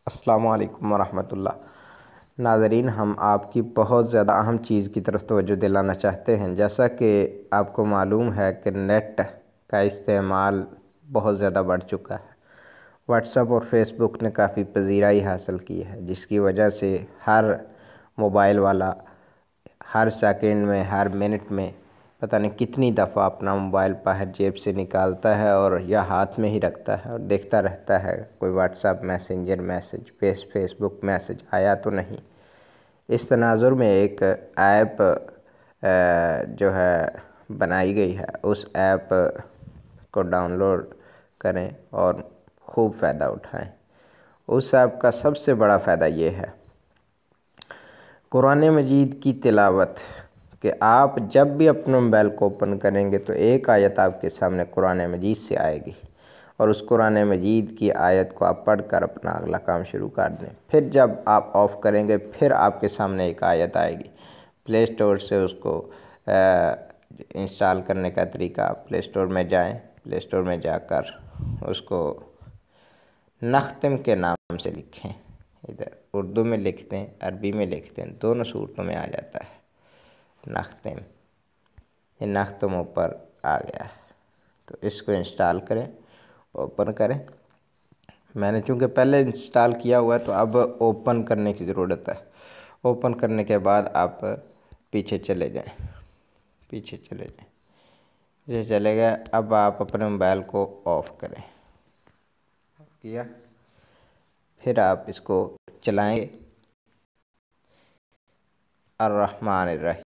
السلام علیکم ورحمۃ اللہ۔ ناظرین، ہم آپ کی بہت زیادہ اہم چیز کی طرف توجہ دلانا چاہتے ہیں۔ جیسا کہ آپ کو معلوم ہے کہ نیٹ کا استعمال بہت زیادہ بڑھ چکا ہے۔ واٹس ایپ اور فیس بک نے کافی پذیرائی حاصل کی ہے، جس کی وجہ سے ہر موبائل والا ہر سیکنڈ میں، ہر منٹ میں پتہ نہیں کتنی دفعہ اپنا موبائل باہر جیب سے نکالتا ہے اور یا ہاتھ میں ہی رکھتا ہے اور دیکھتا رہتا ہے کوئی WhatsApp messenger message, Facebook message آیا تو نہیں۔ اس تناظر میں ایک ایپ جو ہے بنائی گئی ہے، اس ایپ کو ڈاؤن لوڈ کریں اور خوب فائدہ اٹھائیں۔ اس ایپ کا سب سے بڑا فائدہ یہ ہے، قرآن مجید کی تلاوت، کہ آپ جب بھی اپنے موبائل کو اوپن کریں گے تو ایک آیت آپ کے سامنے قرآن مجید سے آئے گی، اور اس قرآن مجید کی آیت کو آپ پڑھ کر اپنا اگلا کام شروع کر دیں۔ پھر جب آپ آف کریں گے پھر آپ کے سامنے ایک آیت آئے گی۔ پلے اسٹور سے اس کو انسٹال کرنے کا طریقہ، آپ پلے اسٹور میں جائیں، پلے اسٹور میں جا کر اس کو نختم کے نام سے لکھیں، ادھر اردو میں لکھتے ہیں، عربی میں لکھتے ہیں، دونوں صورتوں میں آ جاتا ہے نختم۔ یہ نختم اوپر آ گیا ہے تو اس کو انسٹال کریں، اوپن کریں۔ میں نے چونکہ پہلے انسٹال کیا ہوا ہے تو اب اوپن کرنے کی ضرورت ہے۔ اوپن کرنے کے بعد آپ پیچھے چلے جائیں، پیچھے چلے جائیں، یہ چلے گئے۔ اب آپ اپنے موبائل کو آف کریں، کیا پھر آپ اس کو چلائیں۔ الرحمن الرحیم